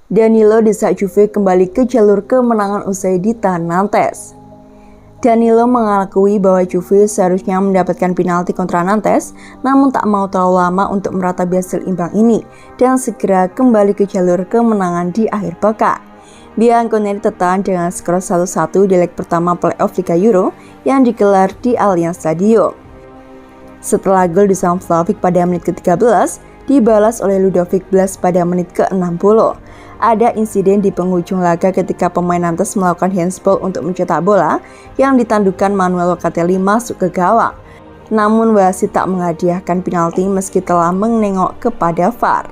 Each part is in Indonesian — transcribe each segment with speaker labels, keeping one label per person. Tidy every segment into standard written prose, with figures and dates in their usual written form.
Speaker 1: Danilo desak Juve kembali ke jalur kemenangan usai ditahan Nantes. Danilo mengakui bahwa Juve seharusnya mendapatkan penalti kontra Nantes, namun tak mau terlalu lama untuk meratapi hasil imbang ini dan segera kembali ke jalur kemenangan di akhir pekan. Bianconeri tertahan dengan skor 1-1 di leg pertama playoff Liga Euro yang digelar di Allianz Stadium. Setelah gol di Vlahovic pada menit ke-13, dibalas oleh Ludovic Blas pada menit ke-60. Ada insiden di penghujung laga ketika pemain Nantes melakukan handsball untuk mencetak bola yang ditandukkan Manuel Locatelli masuk ke gawang. Namun wasit tak menghadiahkan penalti meski telah menengok kepada VAR.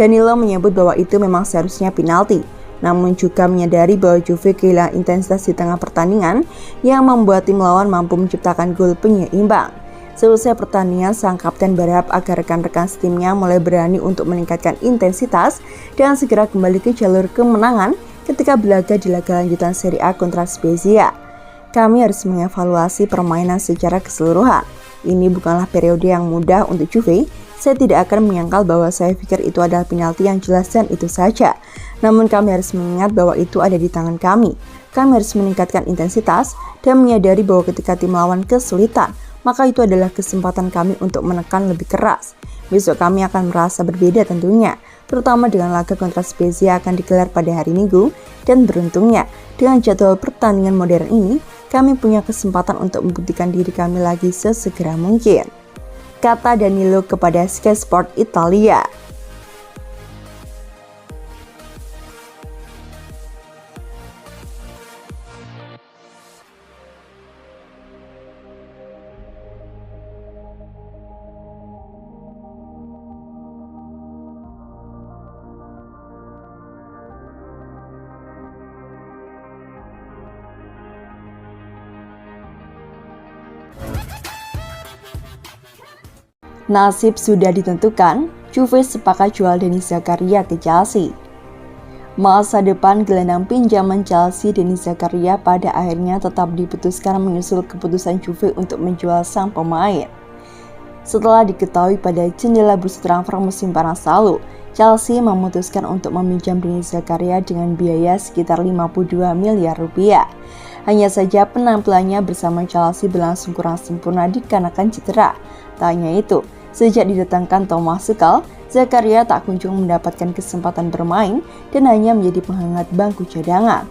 Speaker 1: Danilo menyebut bahwa itu memang seharusnya penalti, namun juga menyadari bahwa Juve kehilangan intensitas di tengah pertandingan yang membuat tim lawan mampu menciptakan gol penyeimbang. Selesai pertandingan, sang kapten berharap agar rekan-rekan setimnya mulai berani untuk meningkatkan intensitas dan segera kembali ke jalur kemenangan ketika berlaga di laga lanjutan Serie A kontra Spezia. Kami harus mengevaluasi permainan secara keseluruhan. Ini bukanlah periode yang mudah untuk Juve. Saya tidak akan menyangkal bahwa saya pikir itu adalah penalti yang jelas dan itu saja. Namun kami harus mengingat bahwa itu ada di tangan kami. Kami harus meningkatkan intensitas dan menyadari bahwa ketika tim lawan kesulitan, maka itu adalah kesempatan kami untuk menekan lebih keras. Besok kami akan merasa berbeda tentunya, terutama dengan laga kontra Spezia akan digelar pada hari Minggu, dan beruntungnya dengan jadwal pertandingan modern ini, kami punya kesempatan untuk membuktikan diri kami lagi sesegera mungkin, kata Danilo kepada Sky Sport Italia. Nasib sudah ditentukan, Juve sepakat jual Denis Zakaria ke Chelsea. Masa depan gelandang pinjaman Chelsea Denis Zakaria pada akhirnya tetap diputuskan menyusul keputusan Juve untuk menjual sang pemain. Setelah diketahui pada jendela bursa transfer musim panas lalu, Chelsea memutuskan untuk meminjam Denis Zakaria dengan biaya sekitar 52 miliar rupiah. Hanya saja penampilannya bersama Chelsea berlangsung kurang sempurna dikarenakan cedera. Tak hanya itu, sejak didatangkan Thomas Tuchel, Zakaria tak kunjung mendapatkan kesempatan bermain dan hanya menjadi penghangat bangku cadangan.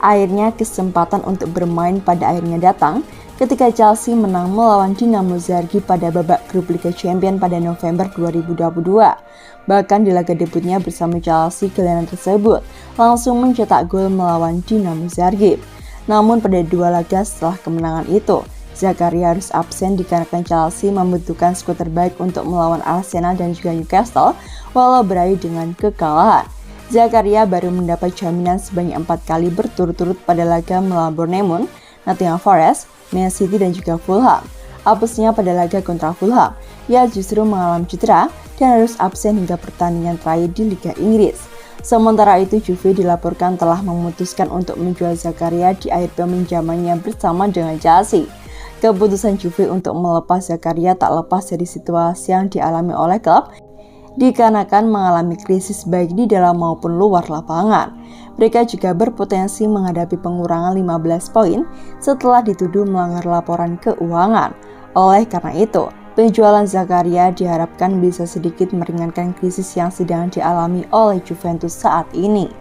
Speaker 1: Akhirnya kesempatan untuk bermain pada akhirnya datang ketika Chelsea menang melawan Dinamo Zagreb pada babak grup Liga Champions pada November 2022. Bahkan di laga debutnya bersama Chelsea, gelandang tersebut langsung mencetak gol melawan Dinamo Zagreb. Namun pada dua laga setelah kemenangan itu, Zakaria harus absen dikarenakan Chelsea membutuhkan skuad terbaik untuk melawan Arsenal dan juga Newcastle walau berakhir dengan kekalahan. Zakaria baru mendapat jaminan sebanyak 4 kali berturut-turut pada laga melawan Bournemouth, Nottingham Forest, Man City dan juga Fulham. Apesnya pada laga kontra Fulham, ia justru mengalami cedera dan harus absen hingga pertandingan terakhir di Liga Inggris. Sementara itu, Juve dilaporkan telah memutuskan untuk menjual Zakaria di akhir peminjamannya bersama dengan Chelsea. Keputusan Juve untuk melepas Zakaria tak lepas dari situasi yang dialami oleh klub, dikarenakan mengalami krisis baik di dalam maupun luar lapangan. Mereka juga berpotensi menghadapi pengurangan 15 poin setelah dituduh melanggar laporan keuangan. Oleh karena itu, penjualan Zakaria diharapkan bisa sedikit meringankan krisis yang sedang dialami oleh Juventus saat ini.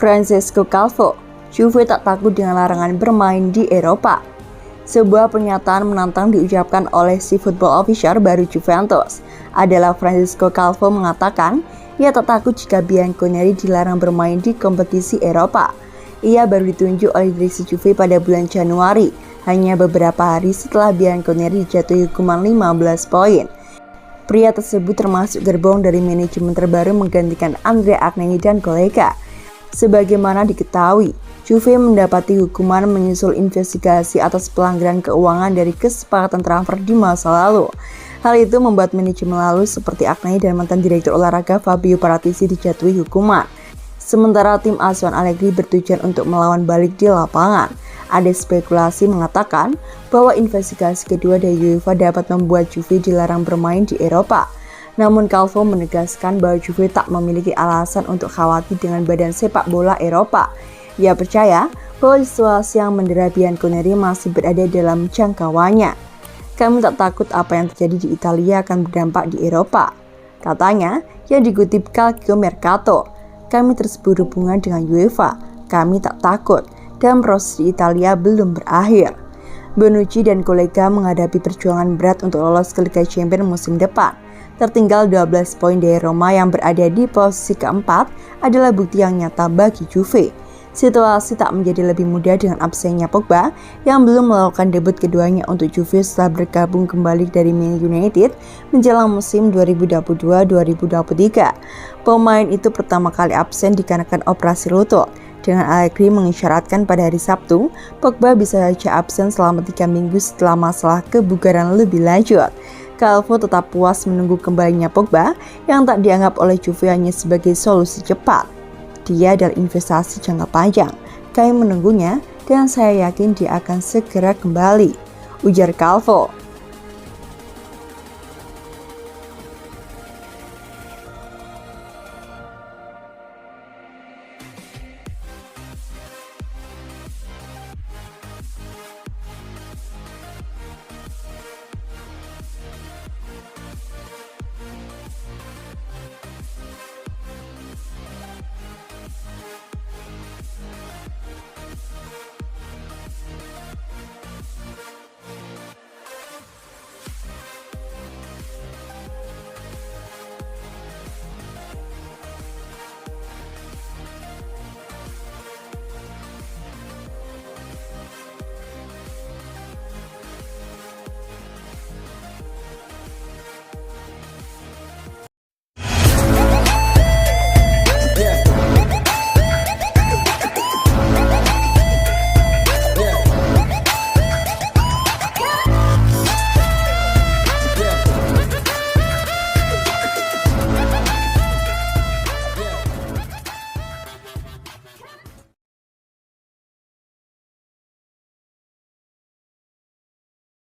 Speaker 1: Francesco Calvo, Juve tak takut dengan larangan bermain di Eropa. Sebuah pernyataan menantang diucapkan oleh si football official baru Juventus. Adalah Francesco Calvo mengatakan, ia tak takut jika Bianconeri dilarang bermain di kompetisi Eropa. Ia baru ditunjuk oleh direksi Juve pada bulan Januari, hanya beberapa hari setelah Bianconeri dijatuhi hukuman 15 poin. Pria tersebut termasuk gerbong dari manajemen terbaru menggantikan Andrea Agnelli dan kolega. Sebagaimana diketahui, Juve mendapati hukuman menyusul investigasi atas pelanggaran keuangan dari kesepakatan transfer di masa lalu. Hal itu membuat manajemen lalu seperti Agnelli dan mantan direktur olahraga Fabio Paratici dijatuhi hukuman. Sementara tim asuhan Allegri bertujuan untuk melawan balik di lapangan. Ada spekulasi mengatakan bahwa investigasi kedua dari UEFA dapat membuat Juve dilarang bermain di Eropa. Namun Calvo menegaskan bahwa Juve tak memiliki alasan untuk khawatir dengan badan sepak bola Eropa. Ia percaya bahwa situasi yang mendera Bianconeri masih berada dalam jangkauannya. Kami tak takut apa yang terjadi di Italia akan berdampak di Eropa, katanya yang dikutip Calcio Mercato. Kami terus berhubungan dengan UEFA, kami tak takut, dan proses di Italia belum berakhir. Bonucci dan kolega menghadapi perjuangan berat untuk lolos ke Liga Champions musim depan. Tertinggal 12 poin dari Roma yang berada di posisi keempat adalah bukti yang nyata bagi Juve. Situasi tak menjadi lebih mudah dengan absennya Pogba yang belum melakukan debut keduanya untuk Juve setelah bergabung kembali dari Man United menjelang musim 2022-2023. Pemain itu pertama kali absen dikarenakan operasi lutut. Dengan Allegri mengisyaratkan pada hari Sabtu, Pogba bisa saja absen selama 3 minggu setelah masalah kebugaran lebih lanjut. Calvo tetap puas menunggu kembalinya Pogba yang tak dianggap oleh Juve hanya sebagai solusi cepat. Dia adalah investasi jangka panjang. Kami menunggunya dan saya yakin dia akan segera kembali, ujar Calvo.